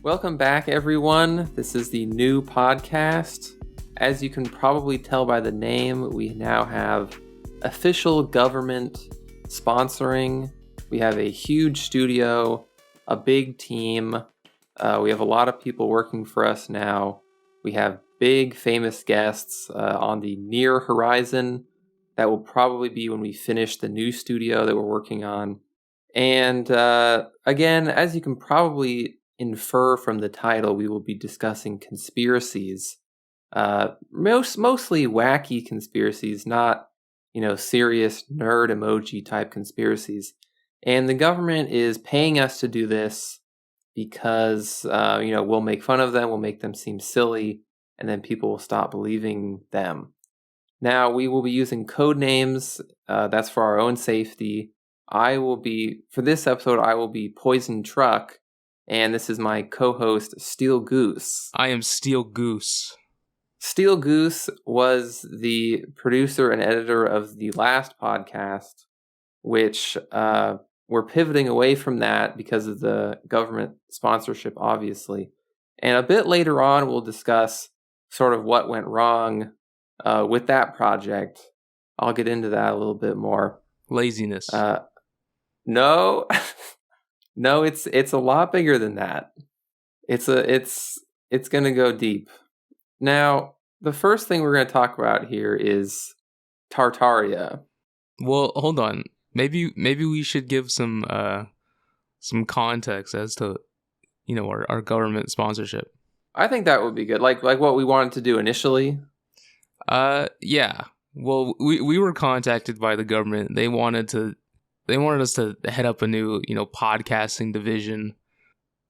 Welcome back, everyone. This is the new podcast. As you can probably tell by the name, we now have official government sponsoring. We have a huge studio, a big team. We have a lot of people working for us now. We have big famous guests on the near horizon. That will probably be when we finish the new studio that we're working on. And again, as you can probably infer from the title, we will be discussing conspiracies. Mostly wacky conspiracies, not, serious nerd emoji type conspiracies. And the government is paying us to do this because, we'll make fun of them, we'll make them seem silly, and then people will stop believing them. Now, we will be using code names. That's for our own safety. For this episode, I will be Poison Truck, and this is my co-host, Steel Goose. I am Steel Goose. Steel Goose was the producer and editor of the last podcast, which we're pivoting away from that because of the government sponsorship, obviously. And a bit later on, we'll discuss sort of what went wrong with that project. I'll get into that a little bit more. Laziness. No, no, it's a lot bigger than that. It's going to go deep. Now, the first thing we're going to talk about here is Tartaria. Well, hold on. Maybe we should give some context as to our government sponsorship. I think that would be good. Like what we wanted to do initially. Yeah. Well, we were contacted by the government. They wanted us to head up a new, podcasting division.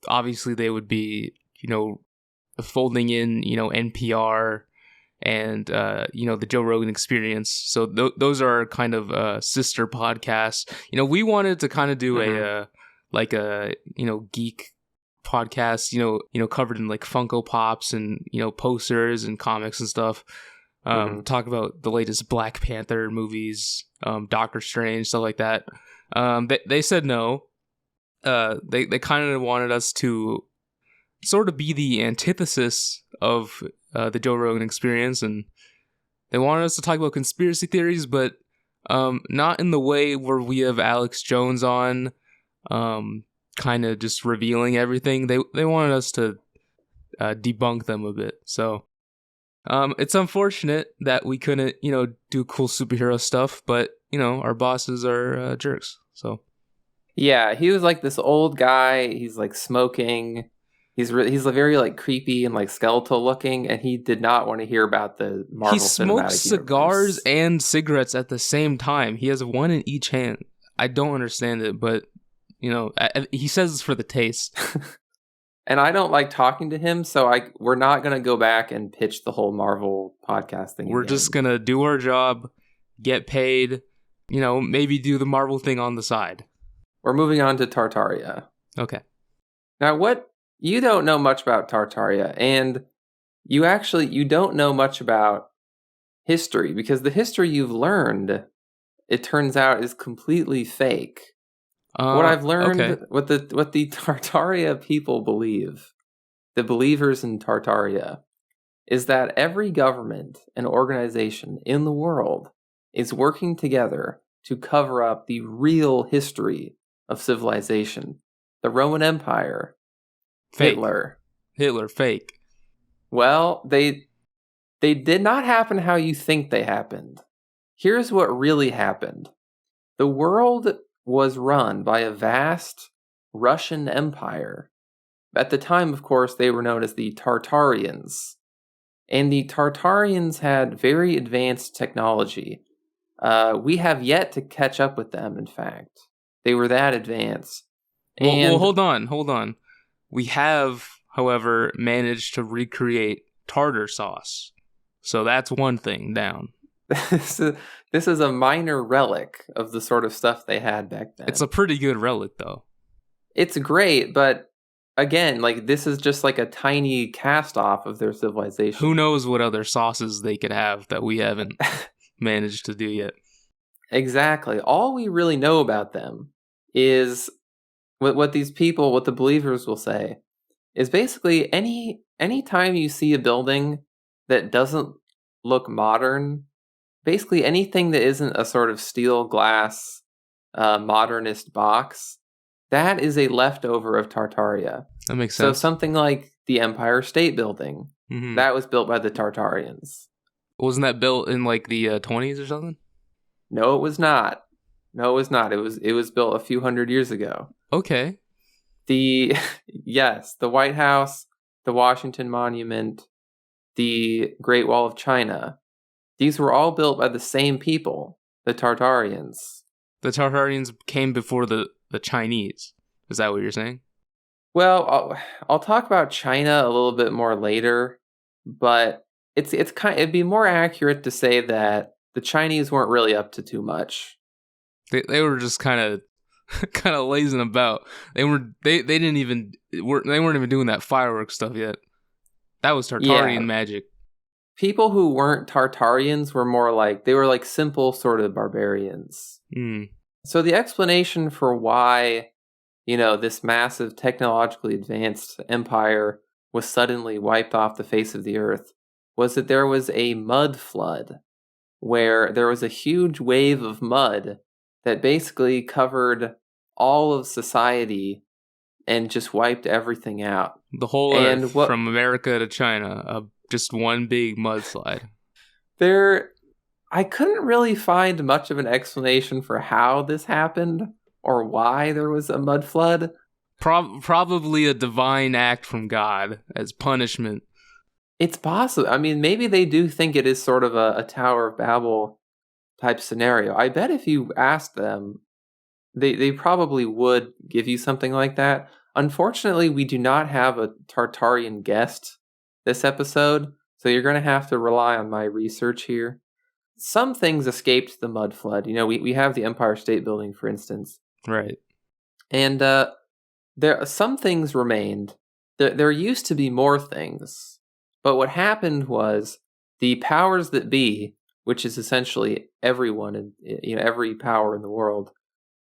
Obviously, they would be, folding in, NPR and, the Joe Rogan Experience. So those are kind of sister podcasts. We wanted to kind of do a geek podcast, covered in like Funko Pops and, posters and comics and stuff. Talk about the latest Black Panther movies, Doctor Strange, stuff like that. They said no. They kind of wanted us to sort of be the antithesis of the Joe Rogan Experience, and they wanted us to talk about conspiracy theories, but not in the way where we have Alex Jones on, kind of just revealing everything. They wanted us to debunk them a bit. So it's unfortunate that we couldn't, do cool superhero stuff, but our bosses are jerks. So yeah, he was like this old guy. He's like smoking. He's very like creepy and like skeletal looking, and he did not want to hear about the Marvel. He smokes cigars and cigarettes at the same time. He has one in each hand. I don't understand it, but he says it's for the taste. And I don't like talking to him, so we're not gonna go back and pitch the whole Marvel podcast thing. We're just gonna do our job, get paid, maybe do the Marvel thing on the side. We're moving on to Tartaria. Okay. Now, you don't know much about Tartaria, and you don't know much about history, because the history you've learned, it turns out, is completely fake. What I've learned, okay. what the Tartaria people believe, the believers in Tartaria, is that every government and organization in the world is working together to cover up the real history of civilization. The Roman Empire, fake. Hitler, fake. Well, they did not happen how you think they happened. Here's what really happened. The world was run by a vast Russian empire. At the time, of course, they were known as the Tartarians. And the Tartarians had very advanced technology. We have yet to catch up with them, in fact. They were that advanced. Well, hold on. We have, however, managed to recreate tartar sauce. So that's one thing down. This is a minor relic of the sort of stuff they had back then. It's a pretty good relic, though. It's great, but again, this is just like a tiny cast-off of their civilization. Who knows what other sauces they could have that we haven't managed to do yet. Exactly. All we really know about them is what the believers will say is basically anytime you see a building that doesn't look modern, basically anything that isn't a sort of steel glass modernist box, that is a leftover of Tartaria. That makes So sense. something like the Empire State Building, that was built by the Tartarians. Wasn't that built in like the 20s or something? No, it was not. No, it was not. It was built a few hundred years ago. Okay. The White House, the Washington Monument, the Great Wall of China. These were all built by the same people, the Tartarians. The Tartarians came before the Chinese. Is that what you're saying? Well, I'll talk about China a little bit more later, but it'd be more accurate to say that the Chinese weren't really up to too much. They were just kind of lazing about. They weren't even doing that fireworks stuff yet. That was Tartarian magic. People who weren't Tartarians were more like, they were like simple sort of barbarians. So the explanation for why, this massive technologically advanced empire was suddenly wiped off the face of the earth was that there was a mud flood, where there was a huge wave of mud that basically covered all of society and just wiped everything out. The whole earth, from America to China, just one big mudslide. I couldn't really find much of an explanation for how this happened or why there was a mud flood. Probably a divine act from God as punishment. It's possible. I mean, maybe they do think it is sort of a Tower of Babel type scenario. I bet if you asked them, they probably would give you something like that. Unfortunately, we do not have a Tartarian guest this episode, so you're going to have to rely on my research here. Some things escaped the mud flood. We have the Empire State Building, for instance. Right. And some things remained. There used to be more things. But what happened was the powers that be, which is essentially everyone, and every power in the world,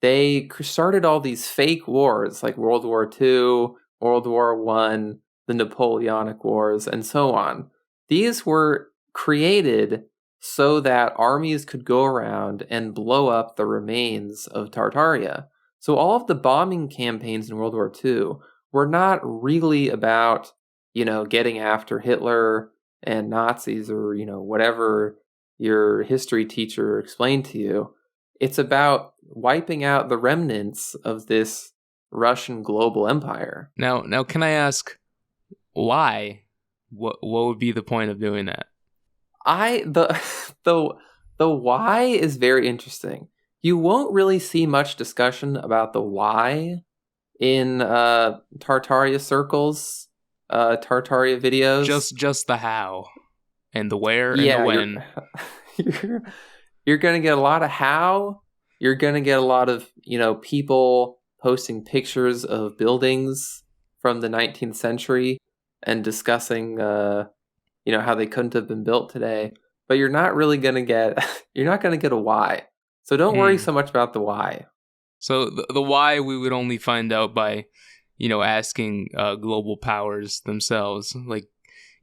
they started all these fake wars like World War II, World War I, the Napoleonic Wars, and so on. These were created so that armies could go around and blow up the remains of Tartaria. So all of the bombing campaigns in World War II were not really about, getting after Hitler and Nazis or, whatever your history teacher explained to you. It's about wiping out the remnants of this Russian global empire. Now, can I ask why? What would be the point of doing that? The why is very interesting. You won't really see much discussion about the why in Tartaria circles, Tartaria videos. Just the how and the where and the when. You're going to get a lot of how. You're going to get a lot of, people posting pictures of buildings from the 19th century and discussing, how they couldn't have been built today. But you're not really going to get, a why. So don't worry so much about the why. So the why we would only find out by, asking global powers themselves, like,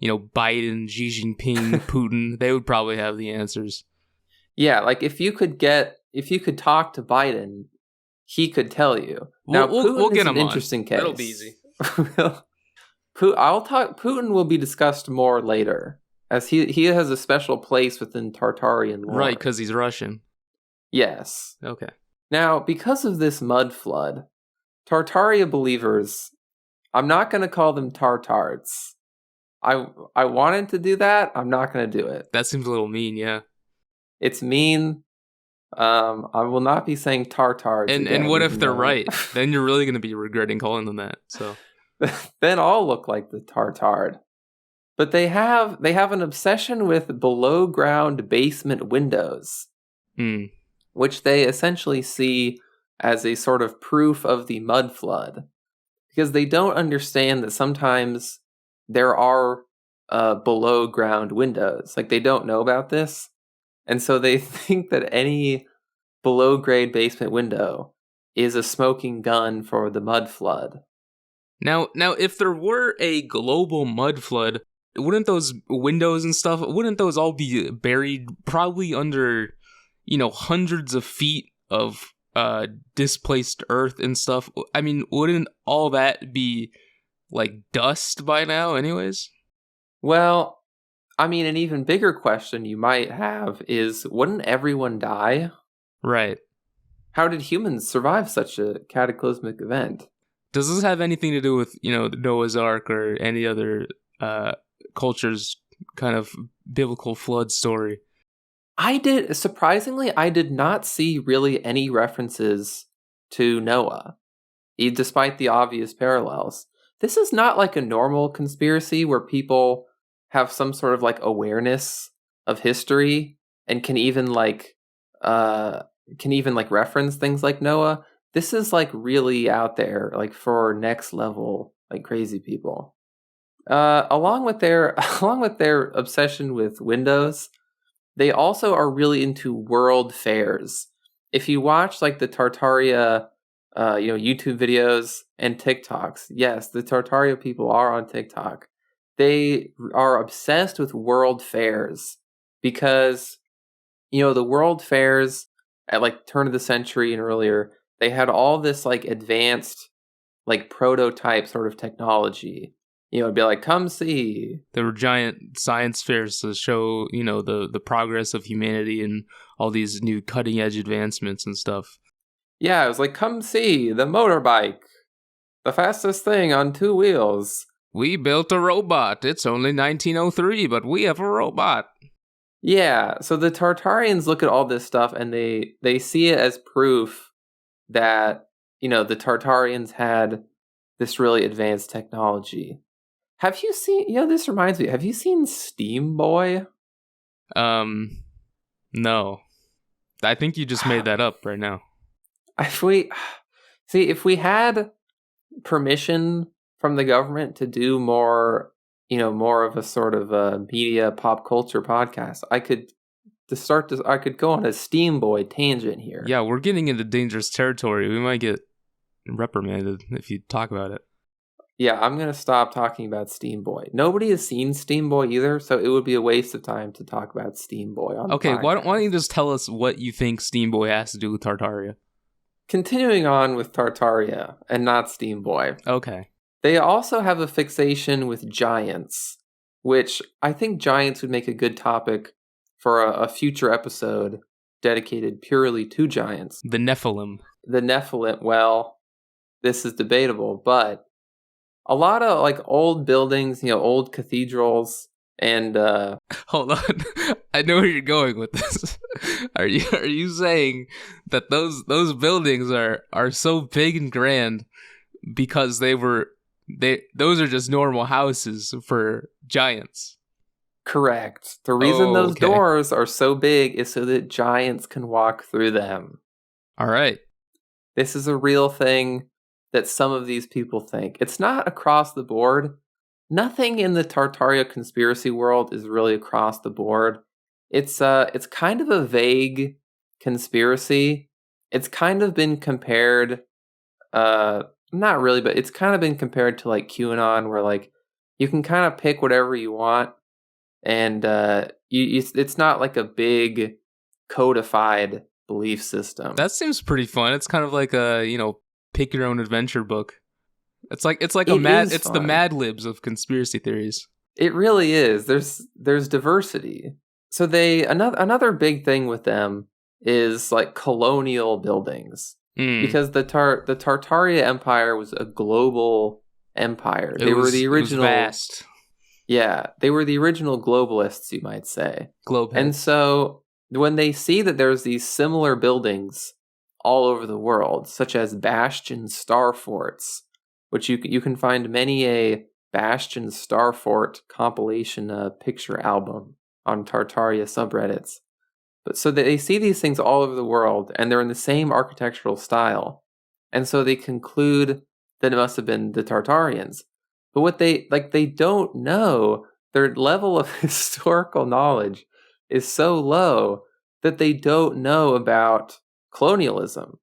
Biden, Xi Jinping, Putin. They would probably have the answers. Yeah, like if you could talk to Biden, he could tell you. Now, we'll get him an interesting case. That'll be easy. Putin will be discussed more later, as he has a special place within Tartarian lore. Right, because he's Russian. Yes. Okay. Now, because of this mud flood, Tartaria believers, I'm not going to call them Tartards. I wanted to do that. I'm not going to do it. That seems a little mean, yeah. It's mean. I will not be saying Tartards. And what if they're right? Then you're really going to be regretting calling them that. So then I'll look like the Tartard. But they have an obsession with below ground basement windows, which they essentially see as a sort of proof of the mud flood, because they don't understand that sometimes there are below ground windows. Like, they don't know about this. And so they think that any below grade basement window is a smoking gun for the mud flood. Now, if there were a global mud flood, wouldn't those windows and stuff, wouldn't those all be buried probably under, hundreds of feet of displaced earth and stuff? I mean, wouldn't all that be like dust by now anyways? Well, I mean, an even bigger question you might have is, wouldn't everyone die? Right. How did humans survive such a cataclysmic event? Does this have anything to do with, the Noah's Ark or any other culture's kind of biblical flood story? Surprisingly, I did not see really any references to Noah, despite the obvious parallels. This is not like a normal conspiracy where people have some sort of like awareness of history and can even like reference things like Noah. This is like really out there, like for next level, like crazy people. Along with their obsession with Windows, they also are really into world fairs. If you watch like the Tartaria, YouTube videos and TikToks, yes, the Tartaria people are on TikTok. They are obsessed with world fairs because, the world fairs at like turn of the century and earlier, they had all this like advanced, like prototype sort of technology. It'd be like, come see. There were giant science fairs to show, the progress of humanity and all these new cutting edge advancements and stuff. Yeah, it was like, come see the motorbike, the fastest thing on 2 wheels. We built a robot. It's only 1903, but we have a robot. Yeah, so the Tartarians look at all this stuff and they see it as proof that, the Tartarians had this really advanced technology. Have you seen, this reminds me, have you seen Steam Boy? No. I think you just made that up right now. If we had permission from the government to do more, more of a sort of a media pop culture podcast, I could go on a Steam Boy tangent here. Yeah, we're getting into dangerous territory. We might get reprimanded if you talk about it. Yeah, I'm going to stop talking about Steam Boy. Nobody has seen Steam Boy either, so it would be a waste of time to talk about Steam Boy on the podcast. Why don't you just tell us what you think Steam Boy has to do with Tartaria? Continuing on with Tartaria and not Steam Boy. Okay. They also have a fixation with giants, which I think giants would make a good topic for a future episode dedicated purely to giants. The Nephilim. Well, this is debatable, but a lot of like old buildings, old cathedrals, and hold on, I know where you're going with this. Are you saying that those buildings are so big and grand because those are just normal houses for giants? Correct. The reason those doors are so big is so that giants can walk through them. All right. This is a real thing that some of these people think. It's not across the board. Nothing in the Tartaria conspiracy world is really across the board. It's kind of a vague conspiracy. It's kind of been compared, not really, but it's kind of been compared to like QAnon, where like you can kind of pick whatever you want, and it's not like a big codified belief system. That seems pretty fun. It's kind of like a pick your own adventure book. It's the Mad Libs of conspiracy theories. It really is. There's diversity. So another big thing with them is like colonial buildings, because the Tartaria Empire was a global empire. They were the original. It was vast. Yeah, they were the original globalists, you might say. Globeheads. And so when they see that there's these similar buildings all over the world, such as Bastion Star Forts, which you can find many a Bastion Star Fort compilation picture album on Tartaria subreddits. But so they see these things all over the world, and they're in the same architectural style. And so they conclude that it must have been the Tartarians. But what they don't know, their level of historical knowledge is so low that they don't know about colonialism.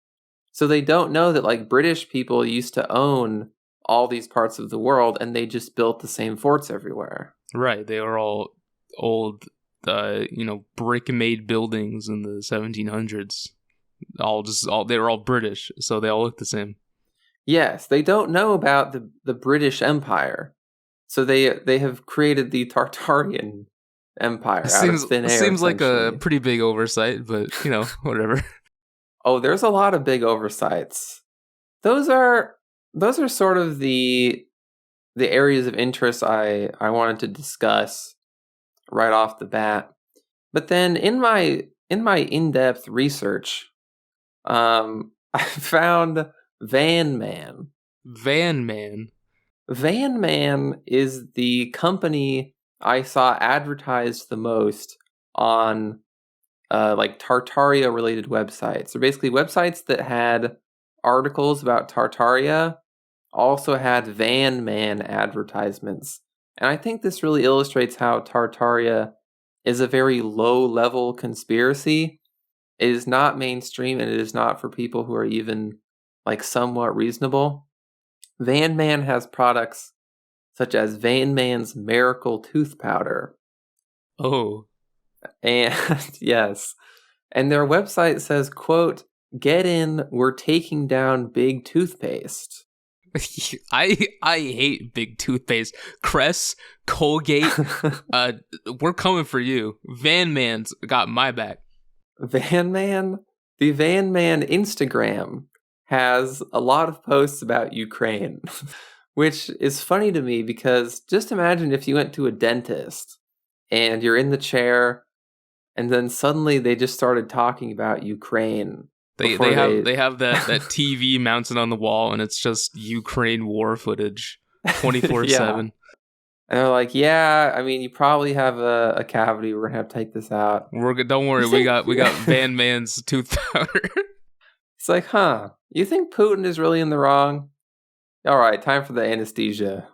So they don't know that like British people used to own all these parts of the world, and they just built the same forts everywhere. Right. They were all old, brick-made buildings in the 1700s. They were all British, so they all look the same. Yes, they don't know about the British Empire, so they have created the Tartarian Empire out of thin air. Seems like a pretty big oversight, but whatever. Oh, there's a lot of big oversights. Those are sort of the areas of interest I wanted to discuss right off the bat. But then in my in-depth research, I found Van Man. Van Man. Van Man is the company I saw advertised the most on Tartaria related websites. So basically websites that had articles about Tartaria also had Van Man advertisements. And I think this really illustrates how Tartaria is a very low-level conspiracy. It is not mainstream, and it is not for people who are even somewhat reasonable. Van Man has products such as Van Man's Miracle Tooth Powder. Oh. And yes. And their website says, quote, "Get in, we're taking down big toothpaste." I hate big toothpaste. Crest, Colgate, we're coming for you. Van Man's got my back. Van Man? The Van Man Instagram has a lot of posts about Ukraine, which is funny to me because just imagine if you went to a dentist and you're in the chair and then suddenly they just started talking about Ukraine. They have that TV mounted on the wall, and it's just Ukraine war footage 24/7. Yeah. And they're like, "Yeah, I mean, you probably have a cavity. We're gonna have to take this out." Don't worry, we got Van Man's tooth powder. It's like, huh? You think Putin is really in the wrong? All right, time for the anesthesia.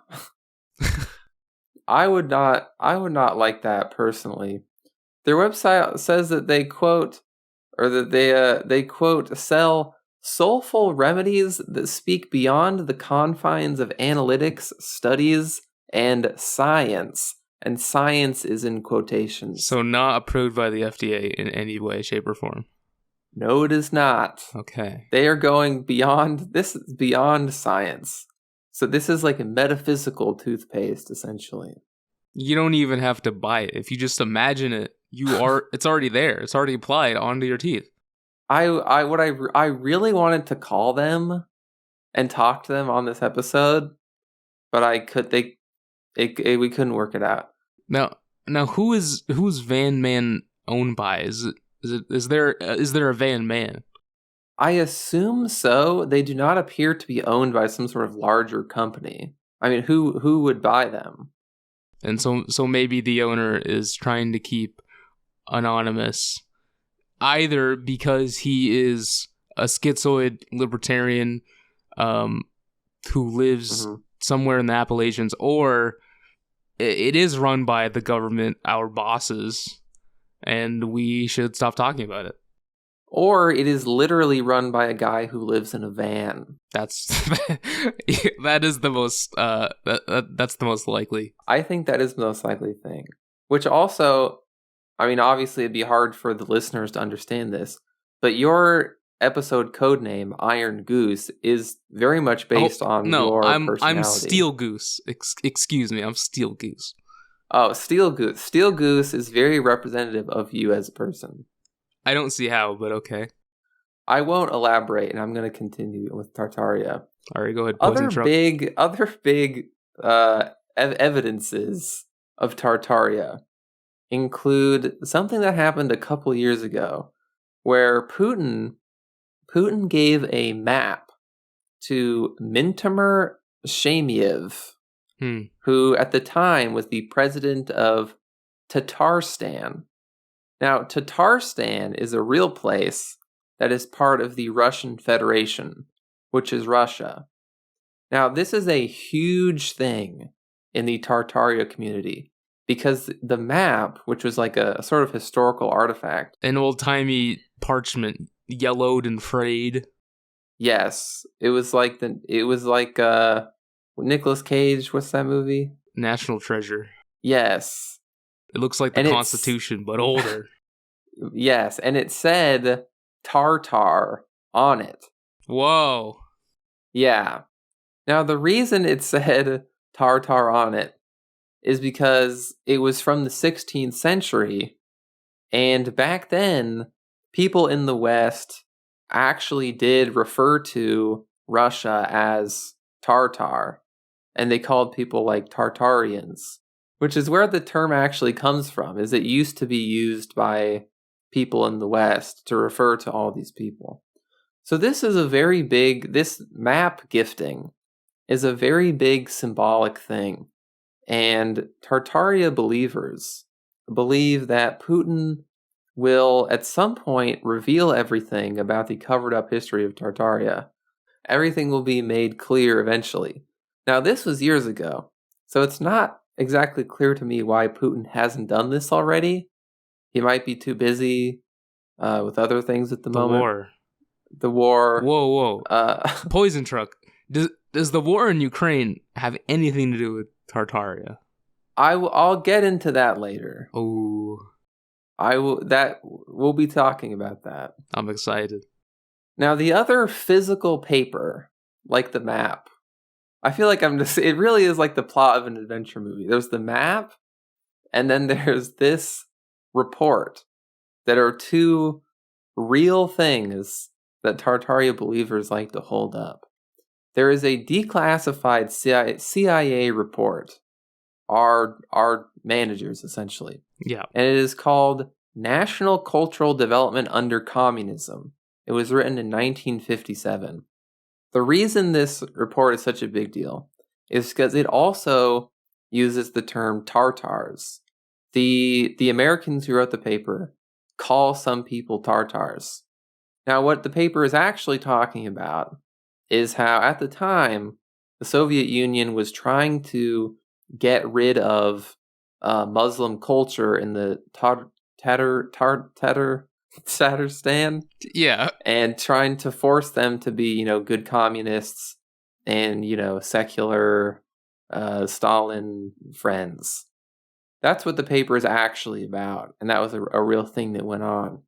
I would not like that personally. Their website says that they quote. Or that they quote, "sell soulful remedies that speak beyond the confines of analytics, studies, and science." And science is in quotations. So not approved by the FDA in any way, shape, or form. No, it is not. Okay. They are going beyond. This is beyond science. So this is like a metaphysical toothpaste, essentially. You don't even have to buy it. If you just imagine it, it's already there. It's already applied onto your teeth. I really wanted to call them and talk to them on this episode, but we couldn't work it out. Now who's Van Man owned by? Is there a Van Man? I assume so. They do not appear to be owned by some sort of larger company. I mean, who would buy them? And so maybe the owner is trying to keep anonymous, either because he is a schizoid libertarian who lives somewhere in the Appalachians, or it is run by the government, our bosses, and we should stop talking about it. Or it is literally run by a guy who lives in a van. That is the most that's the most likely. I think that is the most likely thing. Which also, I mean, obviously it'd be hard for the listeners to understand this, but your episode codename, Iron Goose, is very much based on your personality. I'm Steel Goose. Excuse me, I'm Steel Goose. Oh, Steel Goose. Steel Goose is very representative of you as a person. I don't see how, but okay. I won't elaborate, and I'm going to continue with Tartaria. All right, go ahead. Other big evidences of Tartaria include something that happened a couple years ago, where Putin gave a map to Mintimer Shamiev, who at the time was the president of Tatarstan. Now, Tatarstan is a real place that is part of the Russian Federation, which is Russia. Now, this is a huge thing in the Tartaria community because the map, which was like a sort of historical artifact, an old-timey parchment, yellowed and frayed. Yes, it was like Nicolas Cage, what's that movie? National Treasure. Yes. It looks like the Constitution, but older. Yes, and it said Tartar on it. Whoa. Yeah. Now, the reason it said Tartar on it is because it was from the 16th century, and back then, people in the West actually did refer to Russia as Tartar, and they called people like Tartarians, which is where the term actually comes from, is it used to be used by people in the West to refer to all these people. So this is this map gifting is a very big symbolic thing. And Tartaria believers believe that Putin will at some point reveal everything about the covered up history of Tartaria. Everything will be made clear eventually. Now, this was years ago, so it's not exactly clear to me why Putin hasn't done this already. He might be too busy with other things at the moment. The war. Whoa. Poison truck. Does the war in Ukraine have anything to do with Tartaria? I'll get into that later. Oh. We'll be talking about that. I'm excited. Now, the other physical paper, like the map, I feel like it really is like the plot of an adventure movie. There's the map, and then there's this report that are two real things that Tartaria believers like to hold up. There is a declassified CIA report, our managers essentially. Yeah. And it is called National Cultural Development Under Communism. It was written in 1957. The reason this report is such a big deal is because it also uses the term Tartars. The Americans who wrote the paper call some people Tartars. Now, what the paper is actually talking about is how, at the time, the Soviet Union was trying to get rid of Muslim culture in the Tatarstan. Yeah. And trying to force them to be, good communists and, secular Stalin friends. That's what the paper is actually about. And that was a real thing that went on.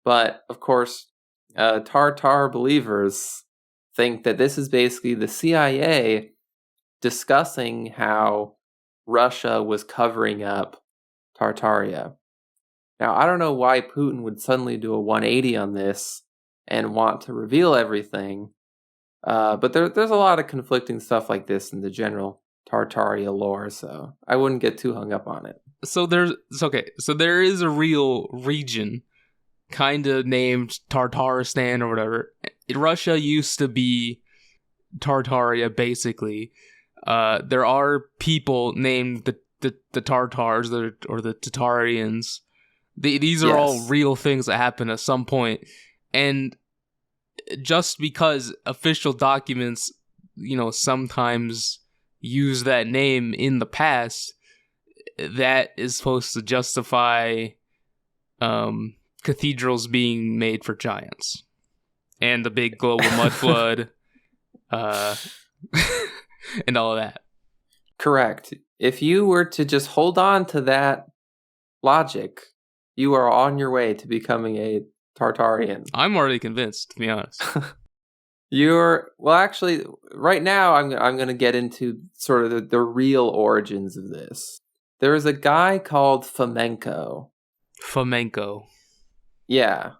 But, of course, Tartar believers think that this is basically the CIA discussing how Russia was covering up Tartaria. Now, I don't know why Putin would suddenly do a 180 on this and want to reveal everything, but there's a lot of conflicting stuff like this in the general Tartaria lore, so I wouldn't get too hung up on it. So there is a real region kind of named Tartaristan or whatever. Russia used to be Tartaria, basically. There are people named the Tartars or the Tartarians. These are all real things that happen at some point. And just because official documents, sometimes use that name in the past, that is supposed to justify cathedrals being made for giants. And the big global mudflood, and all of that. Correct. If you were to just hold on to that logic, you are on your way to becoming a Tartarian. I'm already convinced, to be honest. Actually, right now I'm going to get into sort of the real origins of this. There is a guy called Fomenko. Fomenko. Yeah.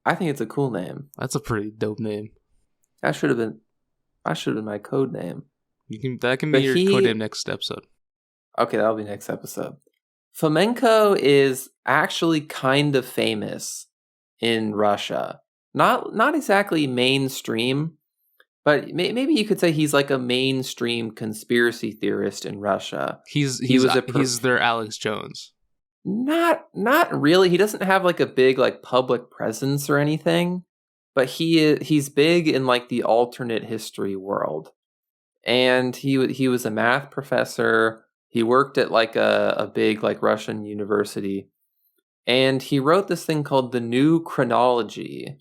I think it's a cool name. That's a pretty dope name. That should have been my code name. That can be your code name next episode. Okay, that'll be next episode. Fomenko is actually kind of famous in Russia. Not exactly mainstream, but maybe you could say he's like a mainstream conspiracy theorist in Russia. He's their Alex Jones. Not really. He doesn't have like a big like public presence or anything, but he's big in like the alternate history world. And he was a math professor. He worked at like a big like Russian university. And he wrote this thing called The New Chronology,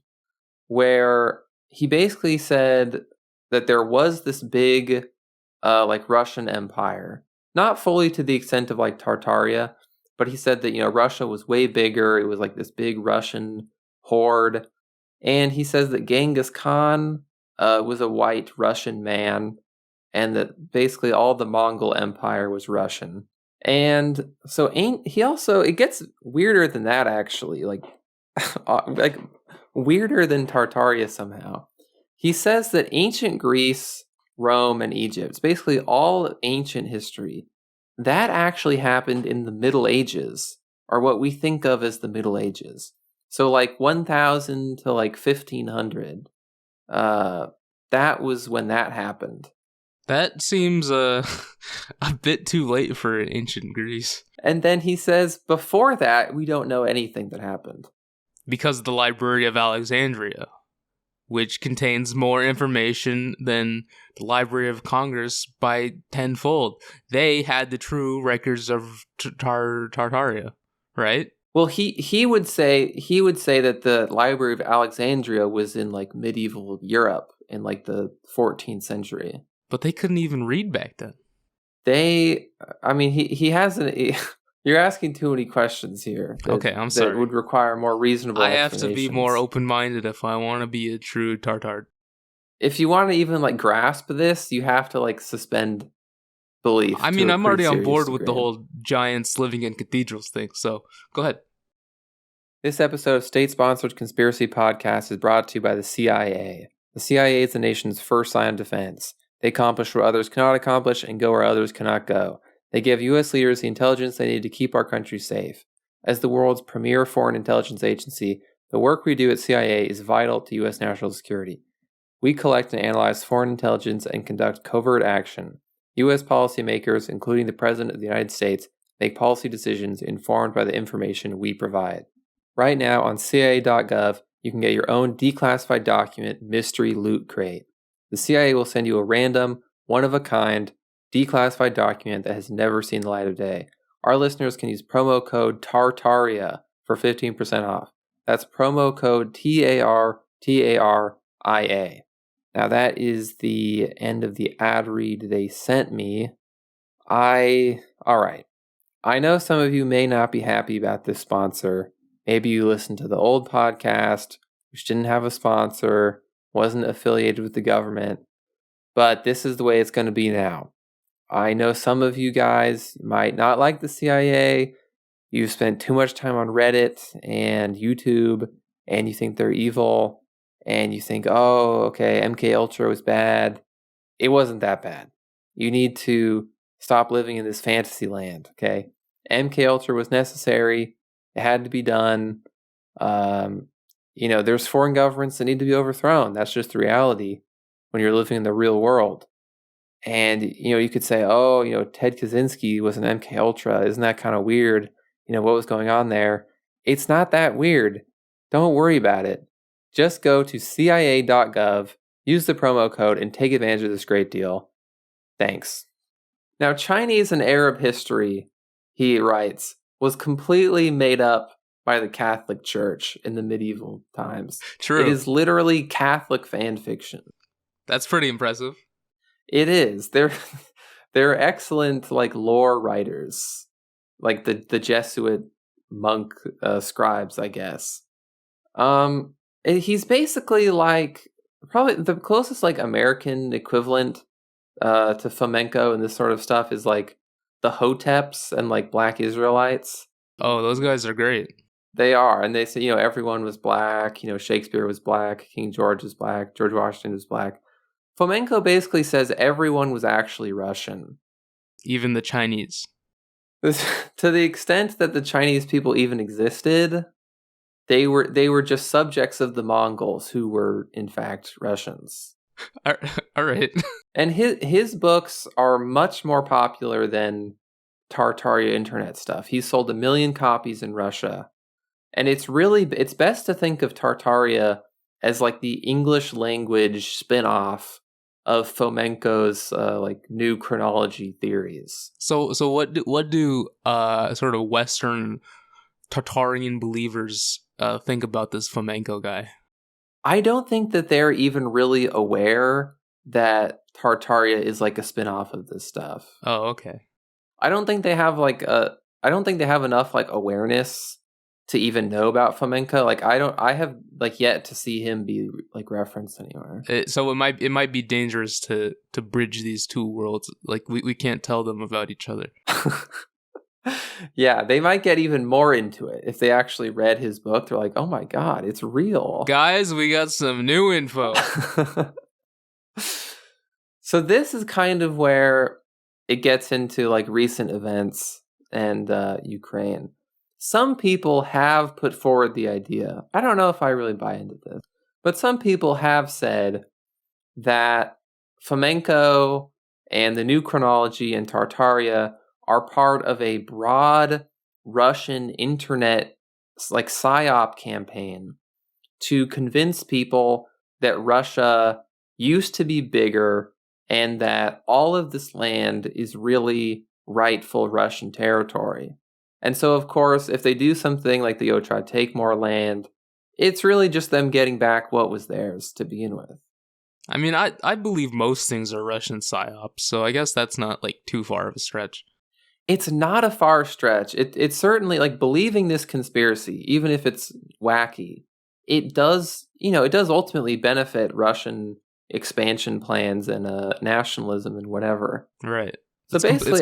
where he basically said that there was this big like Russian Empire. Not fully to the extent of like Tartaria, but he said that, Russia was way bigger. It was like this big Russian horde. And he says that Genghis Khan was a white Russian man, and that basically all the Mongol Empire was Russian. And so it gets weirder than that, actually, like like weirder than Tartaria somehow. He says that ancient Greece, Rome, and Egypt, basically all ancient history, that actually happened in the Middle Ages, or what we think of as the Middle Ages. So like 1000 to like 1500, that was when that happened. That seems a bit too late for ancient Greece. And then he says, before that, we don't know anything that happened. Because of the Library of Alexandria, which contains more information than the Library of Congress by tenfold. They had the true records of Tartaria, right? Well, he would say that the Library of Alexandria was in like medieval Europe in like the 14th century. But they couldn't even read back then. He hasn't. You're asking too many questions here. Okay, I'm sorry. That would require more reasonable. I have to be more open-minded if I want to be a true Tartar. If you want to even like grasp this, you have to like suspend belief. I mean, I'm already on board with the whole giants living in cathedrals thing. So go ahead. This episode of State-Sponsored Conspiracy Podcast is brought to you by the CIA. The CIA is the nation's first line of defense. They accomplish what others cannot accomplish and go where others cannot go. They give U.S. leaders the intelligence they need to keep our country safe. As the world's premier foreign intelligence agency, the work we do at CIA is vital to U.S. national security. We collect and analyze foreign intelligence and conduct covert action. U.S. policymakers, including the President of the United States, make policy decisions informed by the information we provide. Right now on CIA.gov, you can get your own declassified document mystery loot crate. The CIA will send you a random, one-of-a-kind, declassified document that has never seen the light of day. Our listeners can use promo code TARTARIA for 15% off. That's promo code TARTARIA. Now that is the end of the ad read they sent me. Alright. I know some of you may not be happy about this sponsor. Maybe you listened to the old podcast, which didn't have a sponsor, wasn't affiliated with the government, but this is the way it's going to be now. I know some of you guys might not like the CIA. You've spent too much time on Reddit and YouTube, and you think they're evil, and you think, oh, okay, MKUltra was bad. It wasn't that bad. You need to stop living in this fantasy land, okay? MKUltra was necessary. It had to be done. There's foreign governments that need to be overthrown. That's just the reality when you're living in the real world. And, you could say, Ted Kaczynski was an MKUltra. Isn't that kind of weird? What was going on there? It's not that weird. Don't worry about it. Just go to CIA.gov, use the promo code, and take advantage of this great deal. Thanks. Now, Chinese and Arab history, he writes, was completely made up by the Catholic Church in the medieval times. True. It is literally Catholic fan fiction. That's pretty impressive. It is. They're excellent like lore writers, like the Jesuit monk scribes, I guess. He's basically like probably the closest like American equivalent to Fomenko and this sort of stuff is like the Hoteps and like Black Israelites. Oh, those guys are great. They are, and they say everyone was black. Shakespeare was black, King George was black, George Washington was black. Fomenko basically says everyone was actually Russian. Even the Chinese. To the extent that the Chinese people even existed, they were just subjects of the Mongols who were, in fact, Russians. All right. And his books are much more popular than Tartaria internet stuff. He sold 1 million copies in Russia. And it's best to think of Tartaria as like the English language spin-off of Fomenko's like new chronology theories. So what do sort of Western Tartarian believers think about this Fomenko guy? I don't think that they're even really aware that Tartaria is like a spin-off of this stuff. Oh, okay. I don't think they have enough like awareness to even know about Flamenco. Like I have like yet to see him be like referenced anywhere. So it might be dangerous to bridge these two worlds. Like we can't tell them about each other. Yeah, they might get even more into it if they actually read his book. They're like, oh my god, it's real. Guys, we got some new info. So this is kind of where it gets into like recent events and Ukraine. Some people have put forward the idea. I don't know if I really buy into this, but some people have said that Flamenco and the new chronology and Tartaria are part of a broad Russian internet like psyop campaign to convince people that Russia used to be bigger and that all of this land is really rightful Russian territory. And so, of course, if they do something like the try to take more land, it's really just them getting back what was theirs to begin with. I mean, I believe most things are Russian psyops, so I guess that's not like too far of a stretch. It's not a far stretch. It's certainly like believing this conspiracy, even if it's wacky, it does ultimately benefit Russian expansion plans and nationalism and whatever. Right. So basically,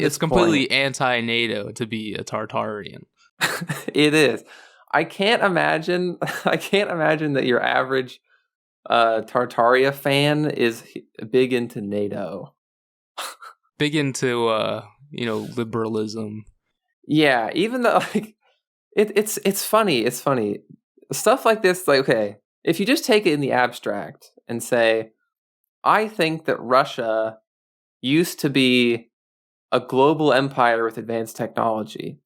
it's completely anti-NATO to be a Tartarian. It is. I can't imagine that your average Tartaria fan is big into NATO. Big into liberalism. Yeah, even though like it's funny. It's funny. Stuff like this, like, okay, if you just take it in the abstract and say, I think that Russia used to be a global empire with advanced technology.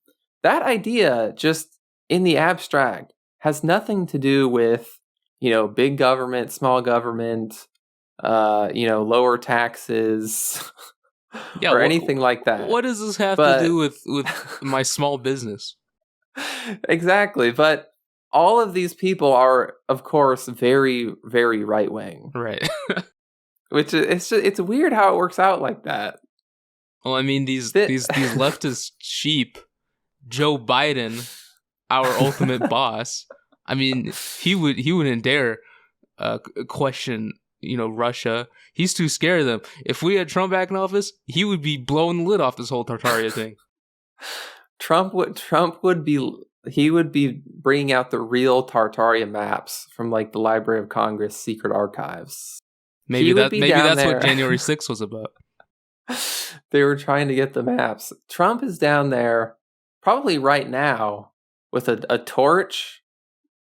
That idea, just in the abstract, has nothing to do with, big government, small government, lower taxes, or anything like that. What does this have to do with my small business? Exactly, but all of these people are, of course, very, very right-wing. Right. Which it's weird how it works out like that. Well, I mean, these leftist sheep, Joe Biden, our ultimate boss. I mean, he wouldn't dare question, Russia. He's too scared of them. If we had Trump back in office, he would be blowing the lid off this whole Tartaria thing. Trump would be bringing out the real Tartaria maps from like the Library of Congress secret archives. Maybe that's what January 6th was about. They were trying to get the maps. Trump is down there probably right now with a torch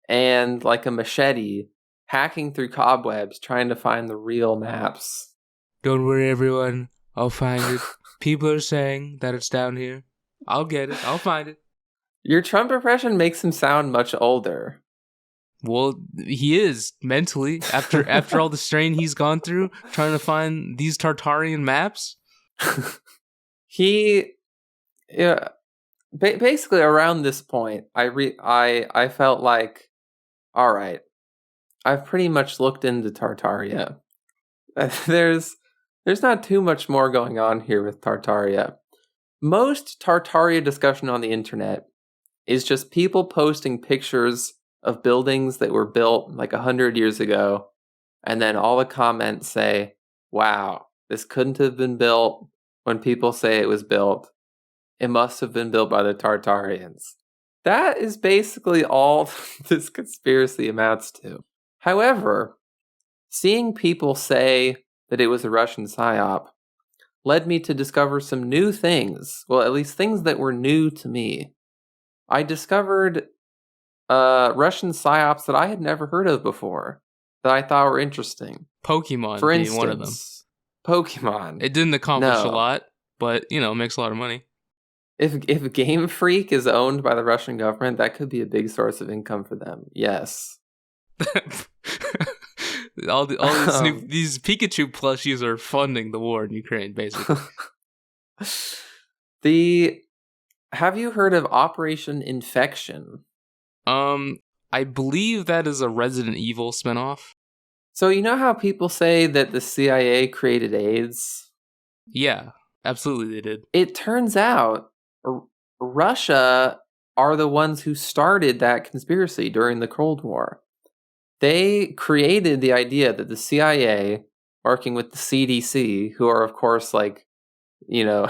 and like a machete, hacking through cobwebs trying to find the real maps. Don't worry, everyone. I'll find it. People are saying that it's down here. I'll get it. I'll find it. Your Trump impression makes him sound much older. Well, he is mentally after all the strain he's gone through trying to find these Tartarian maps. Basically around this point, I felt like, all right, I've pretty much looked into Tartaria. There's not too much more going on here with Tartaria. Most Tartaria discussion on the internet is just people posting pictures of buildings that were built like 100 years ago, and then all the comments say, wow, this couldn't have been built when people say it was built. It must have been built by the Tartarians. That is basically all this conspiracy amounts to. However, seeing people say that it was a Russian psyop led me to discover some new things. Well, at least things that were new to me. I discovered Russian psyops that I had never heard of before that I thought were interesting. Pokemon for being instance, one of them. Pokemon. It didn't accomplish a lot, but makes a lot of money. If Game Freak is owned by the Russian government, that could be a big source of income for them. Yes. all these Pikachu plushies are funding the war in Ukraine, basically. Have you heard of Operation Infection? I believe that is a Resident Evil spinoff. So you know how people say that the CIA created AIDS? Yeah, absolutely they did. It turns out Russia are the ones who started that conspiracy during the Cold War. They created the idea that the CIA, working with the CDC, who are, of course, like, you know,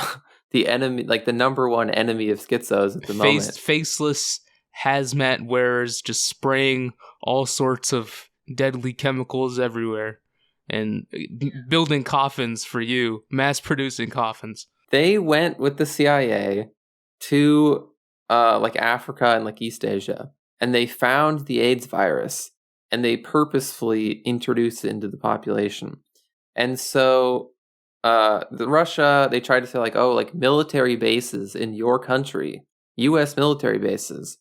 the enemy, like the number one enemy of schizos at the moment. Faceless hazmat wearers just spraying all sorts of deadly chemicals everywhere and building coffins for you, mass producing coffins. They went with the CIA to like Africa and like East Asia, and they found the AIDS virus, and they purposefully introduced it into the population. And so Russia, they tried to say like, oh, like military bases in your country, U.S. military bases,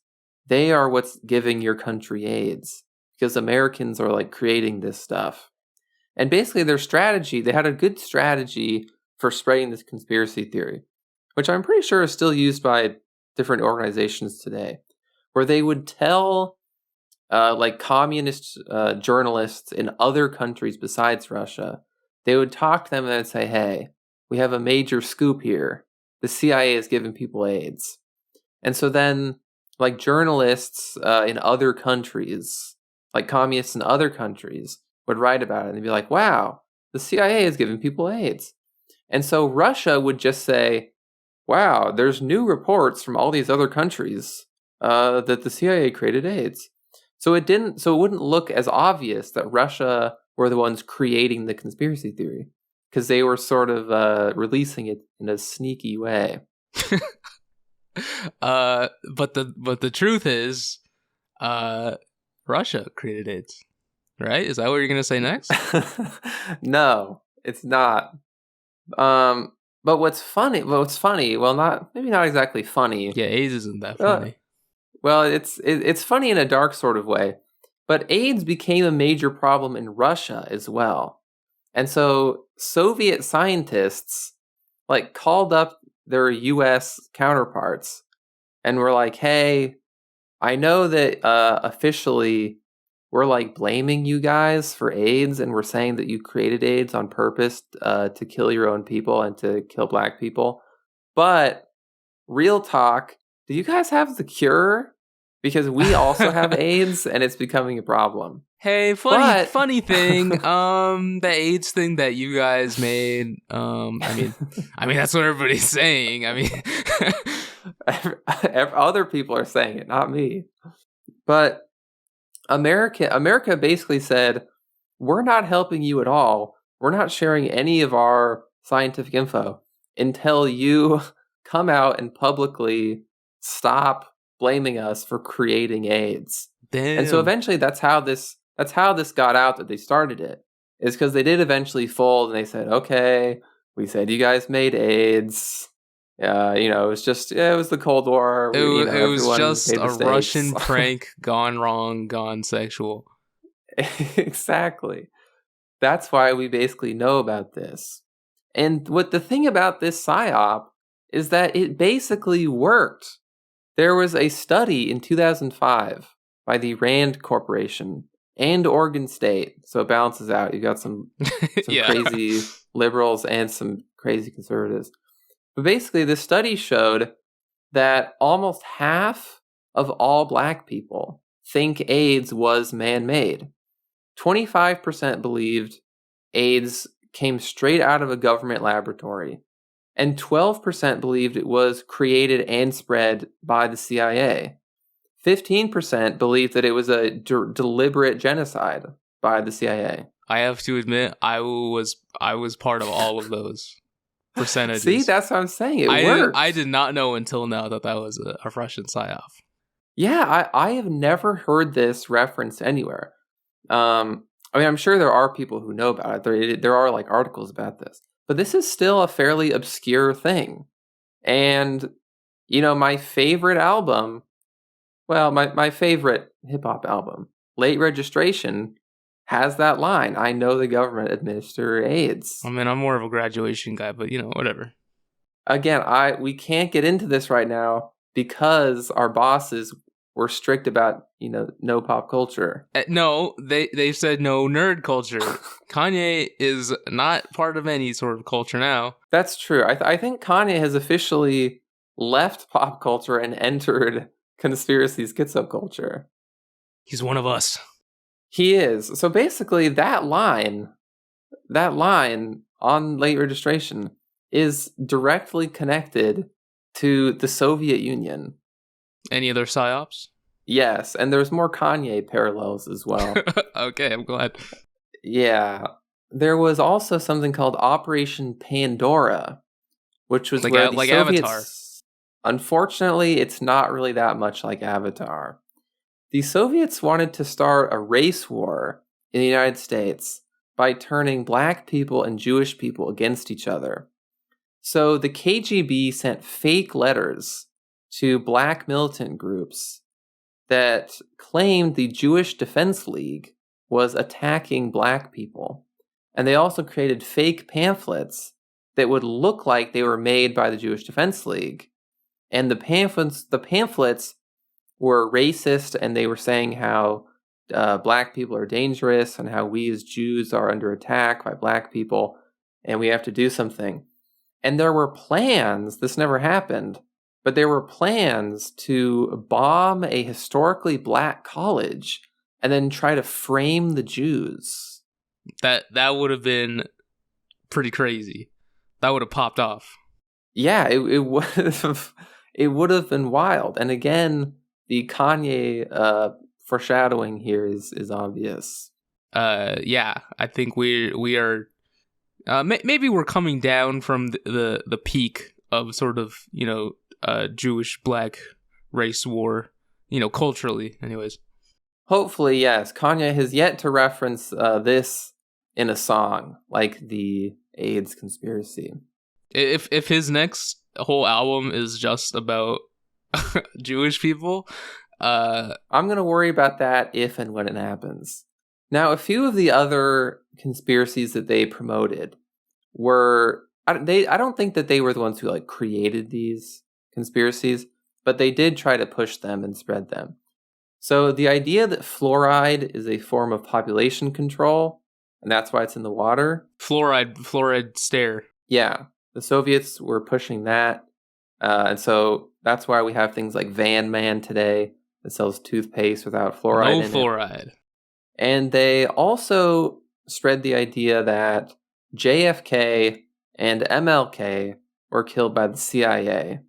they are what's giving your country AIDS, because Americans are like creating this stuff. And basically their strategy, they had a good strategy for spreading this conspiracy theory, which I'm pretty sure is still used by different organizations today, where they would tell like communist journalists in other countries besides Russia, they would talk to them and they'd say, hey, we have a major scoop here. The CIA is giving people AIDS. And so then like journalists in other countries, like communists in other countries, would write about it and they'd be like, wow, the CIA is giving people AIDS. And so Russia would just say, wow, there's new reports from all these other countries that the CIA created AIDS. So it wouldn't look as obvious that Russia were the ones creating the conspiracy theory, because they were sort of releasing it in a sneaky way. But the truth is, Russia created AIDS, right? Is that what you're gonna say next? No, it's not. But what's funny? Well, maybe not exactly funny. Yeah, AIDS isn't that funny. Well, it's funny in a dark sort of way. But AIDS became a major problem in Russia as well. And so Soviet scientists like called up their US counterparts and were like, hey, I know that officially we're like blaming you guys for AIDS, and we're saying that you created AIDS on purpose to kill your own people and to kill black people. But real talk, do you guys have the cure? Because we also have AIDS and it's becoming a problem. Hey, funny thing. The AIDS thing that you guys made. I mean, that's what everybody's saying. I mean, other people are saying it, not me. But America basically said, we're not helping you at all. We're not sharing any of our scientific info until you come out and publicly stop blaming us for creating AIDS. Damn. And so eventually that's how this got out, that they started it. Is because they did eventually fold and they said, okay, we said you guys made AIDS. It was the Cold War. It was just a Russian prank gone wrong, gone sexual. Exactly. That's why we basically know about this. And what the thing about this psyop is that it basically worked. There was a study in 2005 by the Rand Corporation and Oregon State, so it balances out. You got some crazy liberals and some crazy conservatives. But basically, the study showed that almost half of all black people think AIDS was man-made. 25% believed AIDS came straight out of a government laboratory, and 12% believed it was created and spread by the CIA. 15% believed that it was a deliberate genocide by the CIA. I have to admit, I was part of all of those percentages. See, that's what I'm saying. It worked. I did not know until now that was a Russian psyop. Yeah, I have never heard this referenced anywhere. I'm sure there are people who know about it. There are like articles about this. But this is still a fairly obscure thing. And, my favorite album, my favorite hip-hop album, Late Registration, has that line, I know the government administer AIDS. I mean, I'm more of a graduation guy, but, whatever. Again, we can't get into this right now because our bosses were strict about, no pop culture. No, they said no nerd culture. Kanye is not part of any sort of culture now. That's true. I think Kanye has officially left pop culture and entered conspiracy schizo culture. He's one of us. He is. So basically, that line on late registration is directly connected to the Soviet Union. Any other psyops? Yes, and there's more Kanye parallels as well. Okay, I'm glad. Yeah. There was also something called Operation Pandora, which was where the Soviets... Avatar. Unfortunately, it's not really that much like Avatar. The Soviets wanted to start a race war in the United States by turning black people and Jewish people against each other. So the KGB sent fake letters to black militant groups that claimed the Jewish Defense League was attacking black people. And they also created fake pamphlets that would look like they were made by the Jewish Defense League. And the pamphlets were racist, and they were saying how black people are dangerous and how we as Jews are under attack by black people and we have to do something. And there were plans, this never happened, but there were plans to bomb a historically black college and then try to frame the Jews. That would have been pretty crazy. That would have popped off. Yeah, it would have been wild. And again, the Kanye foreshadowing here is obvious. Yeah, I think we are maybe we're coming down from the peak of sort of, Jewish black race war, culturally anyways. Hopefully, yes. Kanye has yet to reference this in a song like the AIDS conspiracy. If his next whole album is just about Jewish people, I'm going to worry about that if and when it happens. Now, a few of the other conspiracies that they promoted were... I don't think that they were the ones who created these conspiracies, but they did try to push them and spread them. So the idea that fluoride is a form of population control, and that's why it's in the water. Fluoride stare. Yeah, the Soviets were pushing that. And so that's why we have things like Van Man today that sells toothpaste without fluoride in fluoride. It. And they also spread the idea that JFK and MLK were killed by the CIA.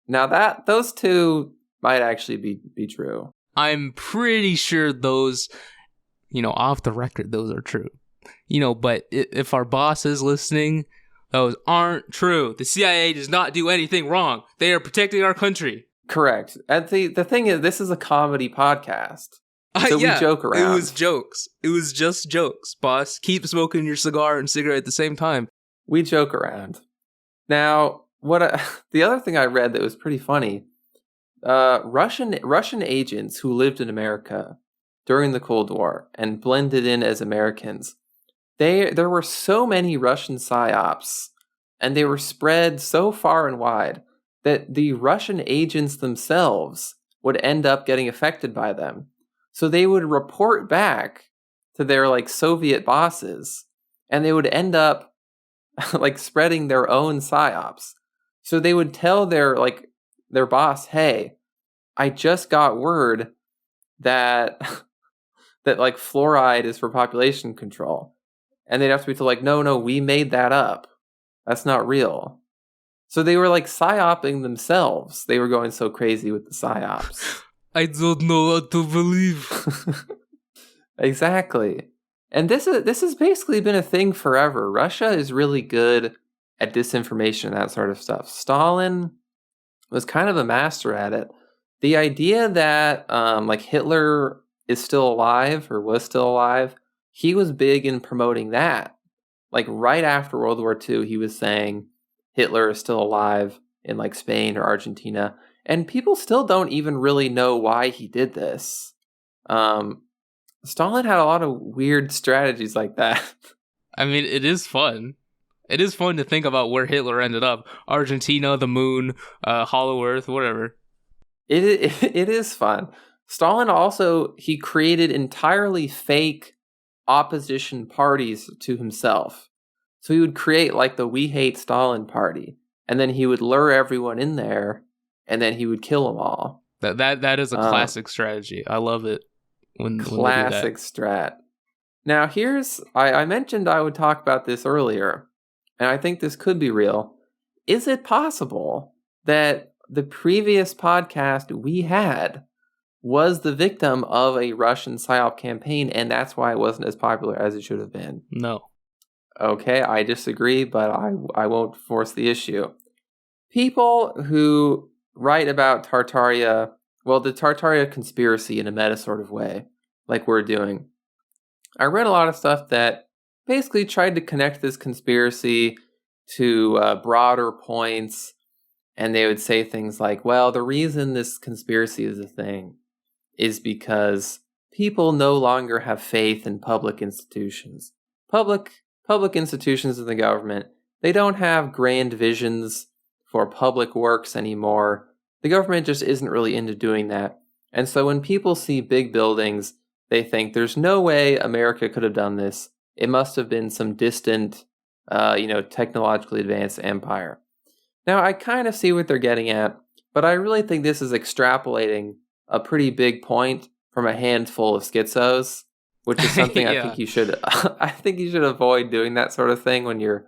Now those two might actually be true. I'm pretty sure those, off the record, those are true. But if our boss is listening, those aren't true. The CIA does not do anything wrong. They are protecting our country. Correct. And the thing is, this is a comedy podcast. So we joke around. It was jokes. It was just jokes, boss. Keep smoking your cigar and cigarette at the same time. We joke around. Now, the other thing I read that was pretty funny, Russian agents who lived in America during the Cold War and blended in as Americans, there were so many Russian psyops, and they were spread so far and wide that the Russian agents themselves would end up getting affected by them. So they would report back to their Soviet bosses, and they would end up spreading their own psyops. So they would tell their boss, "Hey, I just got word that fluoride is for population control." And they'd have to be told no, we made that up. That's not real. So they were psyoping themselves. They were going so crazy with the psyops. I don't know what to believe. Exactly. And this has basically been a thing forever. Russia is really good at disinformation and that sort of stuff. Stalin was kind of a master at it. The idea that Hitler is still alive or was still alive, he was big in promoting that. Right after World War II, he was saying Hitler is still alive in Spain or Argentina. And people still don't even really know why he did this. Stalin had a lot of weird strategies like that. I mean, it is fun. It is fun to think about where Hitler ended up. Argentina, the moon, Hollow Earth, whatever. It is fun. Stalin also, he created entirely fake opposition parties to himself. So he would create like the We Hate Stalin party, and then he would lure everyone in there, and then he would kill them all. That is a classic strategy. I love it when they do that. Classic strat. Now I mentioned I would talk about this earlier, and I think this could be real. Is it possible that the previous podcast we had was the victim of a Russian psyop campaign, and that's why it wasn't as popular as it should have been? No. Okay, I disagree, but I won't force the issue. People who write about Tartaria, well, the Tartaria conspiracy in a meta sort of way, like we're doing. I read a lot of stuff that basically tried to connect this conspiracy to broader points, and they would say things like, well, the reason this conspiracy is a thing is because people no longer have faith in public institutions. Public institutions in the government, they don't have grand visions for public works anymore. The government just isn't really into doing that. And so when people see big buildings, they think there's no way America could have done this. It must have been some distant, technologically advanced empire. Now, I kind of see what they're getting at, but I really think this is extrapolating a pretty big point from a handful of schizos, which is something Yeah. I think you should avoid doing that sort of thing when you're,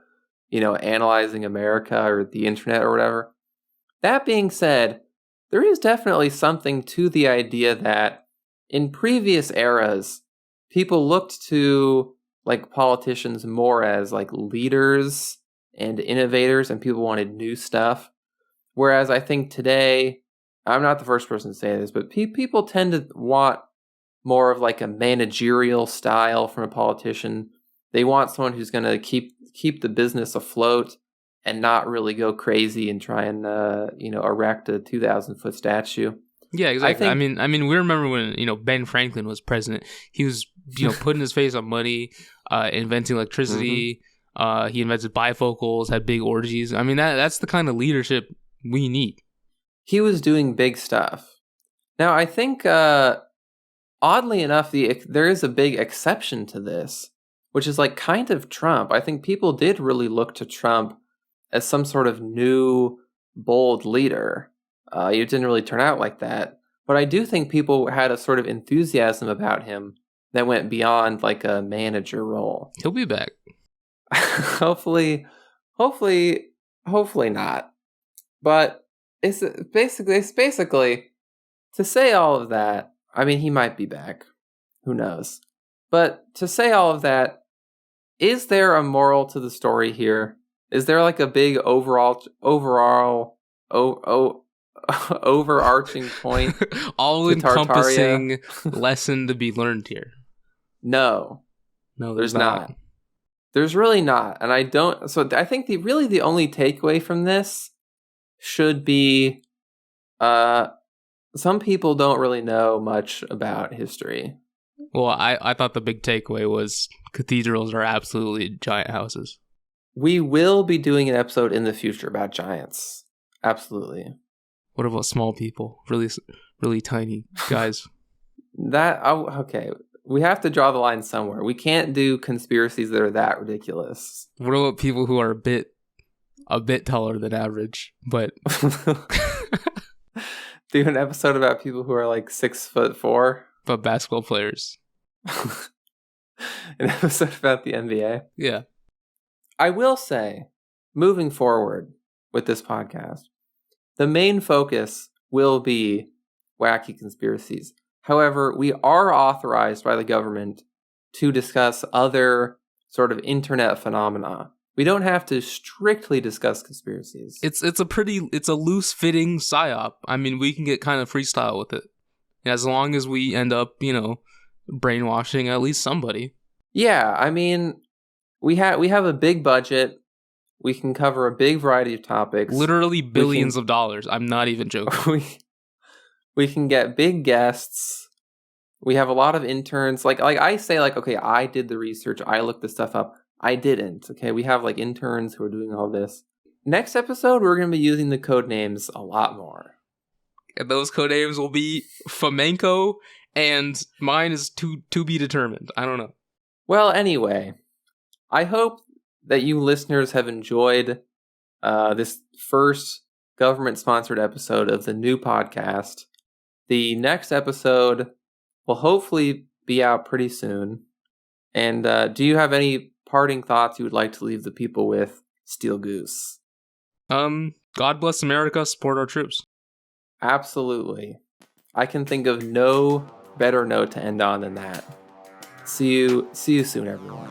analyzing America or the internet or whatever. That being said, there is definitely something to the idea that in previous eras, people looked to like politicians more as like leaders and innovators, and people wanted new stuff. Whereas I think today, I'm not the first person to say this, but people tend to want more of like a managerial style from a politician. They want someone who's going to keep the business afloat and not really go crazy and try and erect a 2,000-foot statue. Yeah, exactly. I mean, we remember when Ben Franklin was president. He was putting his face on money, inventing electricity. Mm-hmm. He invented bifocals, had big orgies. I mean, that's the kind of leadership we need. He was doing big stuff. Now, I think, oddly enough, there is a big exception to this, which is like kind of Trump. I think people did really look to Trump as some sort of new, bold leader. It didn't really turn out like that. But I do think people had a sort of enthusiasm about him that went beyond like a manager role. He'll be back. hopefully not. But it's basically to say all of that. I mean, he might be back. Who knows? But to say all of that, is there a moral to the story here? Is there like a big overarching point? All-encompassing lesson to be learned here? No, there's not. There's really not, and I don't. So I think the only takeaway from this should be, some people don't really know much about history. Well, I thought the big takeaway was cathedrals are absolutely giant houses. We will be doing an episode in the future about giants. Absolutely. What about small people? Really, really tiny guys? Okay. We have to draw the line somewhere. We can't do conspiracies that are that ridiculous. What about people who are a bit taller than average, but do an episode about people who are like 6'4", but basketball players? An episode about the NBA? Yeah. I will say, moving forward with this podcast, the main focus will be wacky conspiracies. However, we are authorized by the government to discuss other sort of internet phenomena. We don't have to strictly discuss conspiracies. It's a loose-fitting psyop. I mean, we can get kind of freestyle with it. As long as we end up, brainwashing at least somebody. Yeah, I mean, we have a big budget. We can cover a big variety of topics. Literally billions of dollars. I'm not even joking. We can get big guests. We have a lot of interns. Like I say, okay, I did the research. I looked this stuff up. I didn't. Okay, we have like interns who are doing all this. Next episode, we're going to be using the code names a lot more. And those codenames will be Flamenco, and mine is to be determined. I don't know. Well, anyway, I hope that you listeners have enjoyed this first government-sponsored episode of the new podcast. The next episode will hopefully be out pretty soon. And do you have any parting thoughts you would like to leave the people with, Steel Goose? God bless America. Support our troops. Absolutely. I can think of no better note to end on than that. See you soon, everyone.